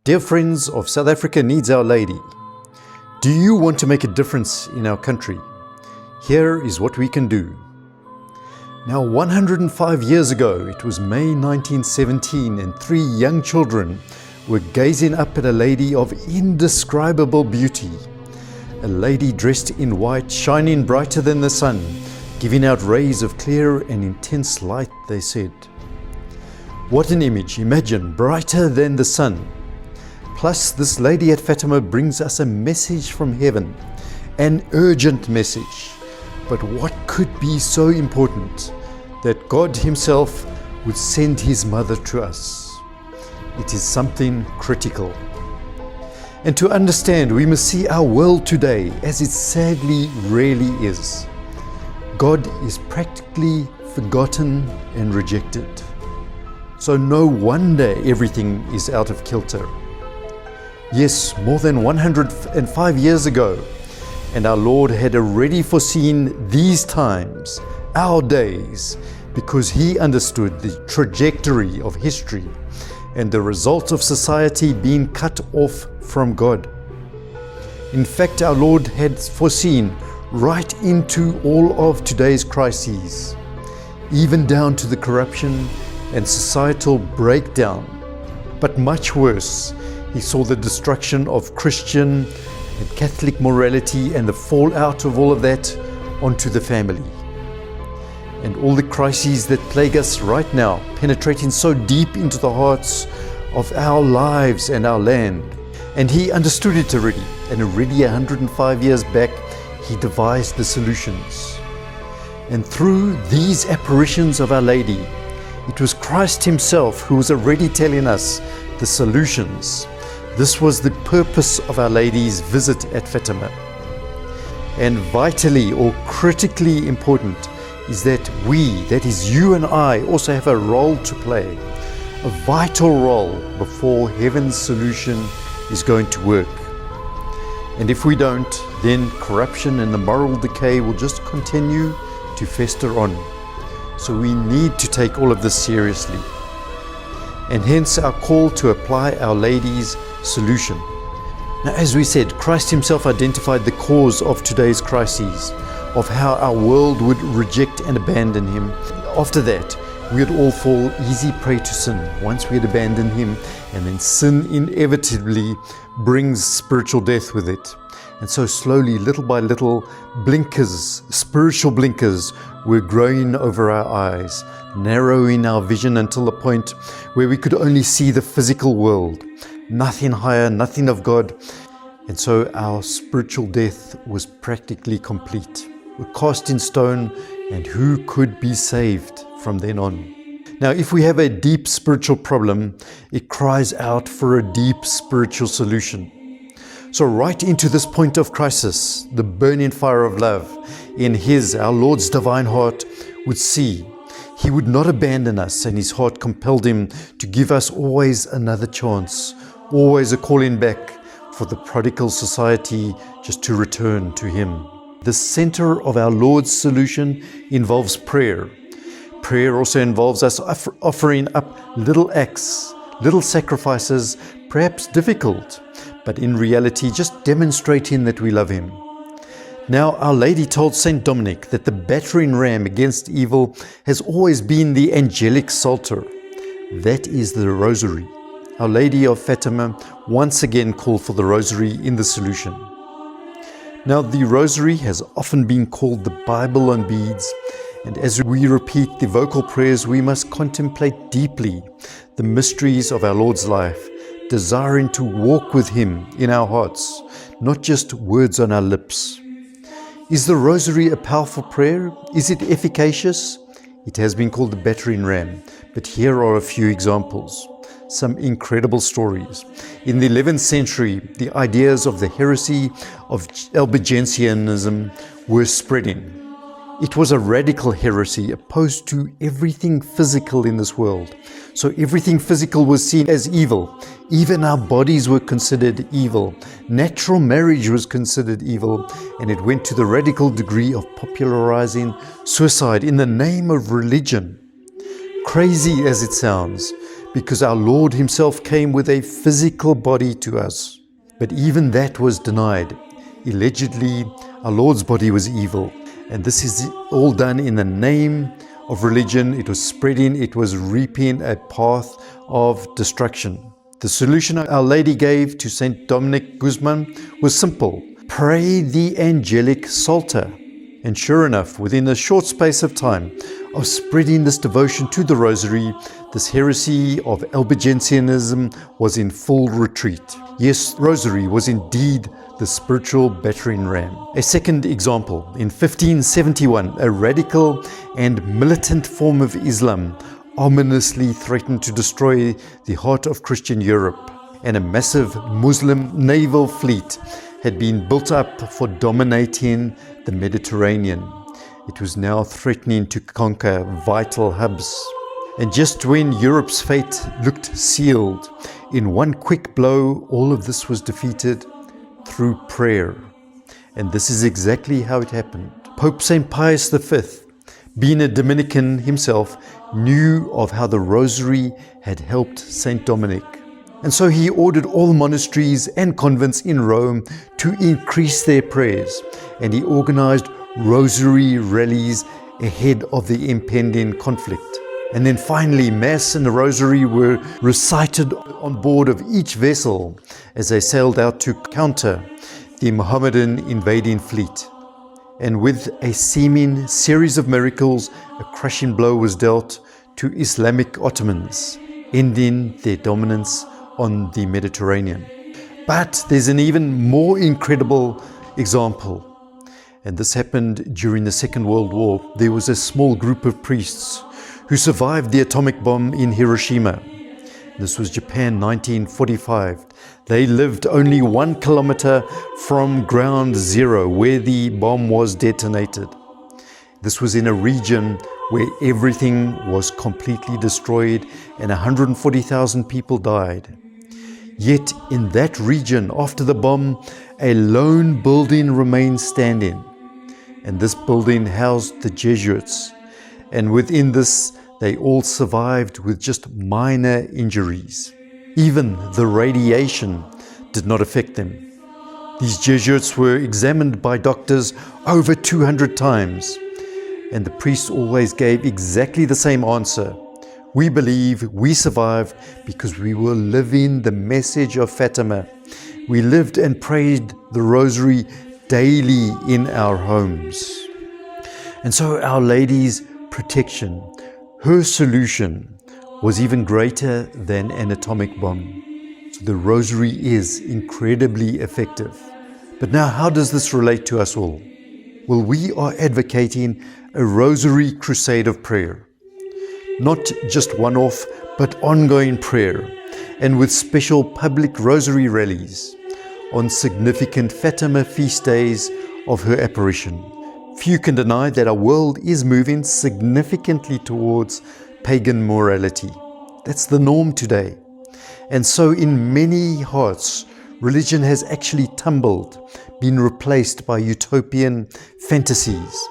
Dear friends of South Africa Needs Our Lady, do you want to make a difference in our country? Here is what we can do. Now 105 years ago, it was May 1917, and 3 young children were gazing up at a lady of indescribable beauty. A lady dressed in white, shining brighter than the sun, giving out rays of clear and intense light, they said. What an image! Imagine, brighter than the sun. Plus, this lady at Fatima brings us a message from heaven, an urgent message. But what could be so important that God Himself would send His mother to us? It is something critical. And to understand, we must see our world today as it sadly really is. God is practically forgotten and rejected. So no wonder everything is out of kilter. Yes, more than 105 years ago, and our Lord had already foreseen these times, our days, because He understood the trajectory of history and the result of society being cut off from God. In fact, our Lord had foreseen right into all of today's crises, even down to the corruption and societal breakdown. But much worse, He saw the destruction of Christian and Catholic morality and the fallout of all of that onto the family. And all the crises that plague us right now, penetrating so deep into the hearts of our lives and our land. And He understood it already, and already 105 years back, He devised the solutions. And through these apparitions of Our Lady, it was Christ Himself who was already telling us the solutions. This was the purpose of Our Lady's visit at Fatima. And vitally or critically important is that we, that is you and I, also have a role to play, a vital role before heaven's solution is going to work. And if we don't, then corruption and the moral decay will just continue to fester on. So we need to take all of this seriously. And hence our call to apply Our Lady's solution. Now, as we said, Christ Himself identified the cause of today's crises, of how our world would reject and abandon Him. After that, we would all fall easy prey to sin once we had abandoned Him, and then sin inevitably brings spiritual death with it. And so slowly, little by little, blinkers, spiritual blinkers, were growing over our eyes, narrowing our vision until the point where we could only see the physical world, nothing higher, nothing of God. And so our spiritual death was practically complete. We're cast in stone, and who could be saved from then on? Now, if we have a deep spiritual problem, it cries out for a deep spiritual solution. So right into this point of crisis, the burning fire of love in His, our Lord's divine heart, would see. He would not abandon us, and His heart compelled Him to give us always another chance, always a calling back for the prodigal society just to return to Him. The center of our Lord's solution involves prayer. Prayer also involves us offering up little acts, little sacrifices, perhaps difficult, but in reality just demonstrating that we love Him. Now, Our Lady told Saint Dominic that the battering ram against evil has always been the angelic psalter. That is the Rosary. Our Lady of Fatima once again called for the Rosary in the solution. Now, the Rosary has often been called the Bible on beads, and as we repeat the vocal prayers, we must contemplate deeply the mysteries of our Lord's life, desiring to walk with Him in our hearts, not just words on our lips. Is the Rosary a powerful prayer? Is it efficacious? It has been called the battering ram, but here are a few examples. Some incredible stories. In the 11th century, the ideas of the heresy of Albigensianism were spreading. It was a radical heresy opposed to everything physical in this world. So everything physical was seen as evil. Even our bodies were considered evil. Natural marriage was considered evil. And it went to the radical degree of popularizing suicide in the name of religion. Crazy as it sounds, because our Lord himself came with a physical body to us. But even that was denied. Allegedly, our Lord's body was evil. And this is all done in the name of religion. It was spreading, it was reaping a path of destruction. The solution Our Lady gave to St. Dominic Guzman was simple. Pray the angelic Psalter. And sure enough, within a short space of time of spreading this devotion to the Rosary, this heresy of Albigensianism was in full retreat. Yes, Rosary was indeed the spiritual battering ram. A second example, in 1571, a radical and militant form of Islam ominously threatened to destroy the heart of Christian Europe, and a massive Muslim naval fleet had been built up for dominating the Mediterranean. It was now threatening to conquer vital hubs. And just when Europe's fate looked sealed, in one quick blow, all of this was defeated through prayer. And this is exactly how it happened. Pope St. Pius V, being a Dominican himself, knew of how the Rosary had helped St. Dominic. And so he ordered all monasteries and convents in Rome to increase their prayers, and he organized Rosary Rallies ahead of the impending conflict. And then finally, Mass and the Rosary were recited on board of each vessel as they sailed out to counter the Mohammedan invading fleet. And with a seeming series of miracles, a crushing blow was dealt to Islamic Ottomans, ending their dominance on the Mediterranean. But there's an even more incredible example. And this happened during the Second World War. There was a small group of priests who survived the atomic bomb in Hiroshima. This was Japan, 1945. They lived only 1 kilometer from ground zero where the bomb was detonated. This was in a region where everything was completely destroyed and 140,000 people died. Yet in that region, after the bomb, a lone building remained standing. And this building housed the Jesuits. And within this, they all survived with just minor injuries. Even the radiation did not affect them. These Jesuits were examined by doctors over 200 times. And the priests always gave exactly the same answer. We believe we survived because we were living the message of Fatima. We lived and prayed the Rosary daily in our homes. And so Our Lady's protection, her solution, was even greater than an atomic bomb. So the Rosary is incredibly effective. But now, how does this relate to us all? Well, we are advocating a Rosary crusade of prayer. Not just one-off, but ongoing prayer, and with special public Rosary Rallies on significant Fatima feast days of her apparition. Few can deny that our world is moving significantly towards pagan morality. That's the norm today. And so in many hearts, religion has actually tumbled, been replaced by utopian fantasies,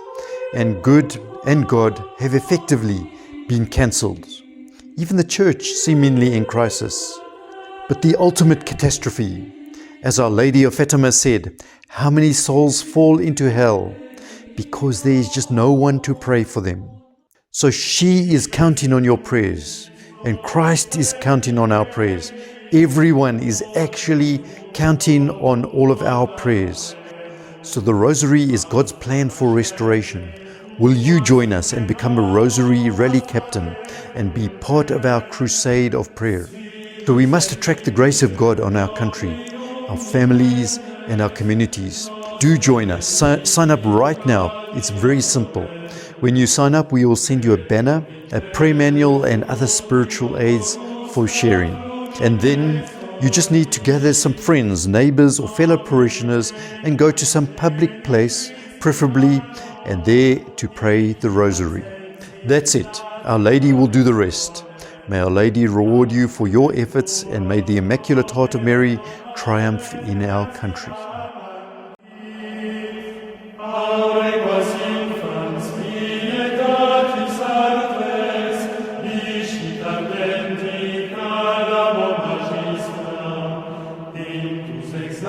and good and God have effectively been cancelled. Even the church seemingly in crisis. But the ultimate catastrophe, as Our Lady of Fatima said, how many souls fall into hell because there is just no one to pray for them. So she is counting on your prayers, and Christ is counting on our prayers. Everyone is actually counting on all of our prayers. So the Rosary is God's plan for restoration. Will you join us and become a Rosary Rally captain and be part of our crusade of prayer? So we must attract the grace of God on our country, our families and our communities. Do join us. Sign up right now. It's very simple. When you sign up, we will send you a banner, a prayer manual and other spiritual aids for sharing. And then you just need to gather some friends, neighbors or fellow parishioners and go to some public place, preferably, and there to pray the Rosary. That's it. Our Lady will do the rest. May Our Lady reward you for your efforts, and may the Immaculate Heart of Mary triumph in our country. Sanctus ex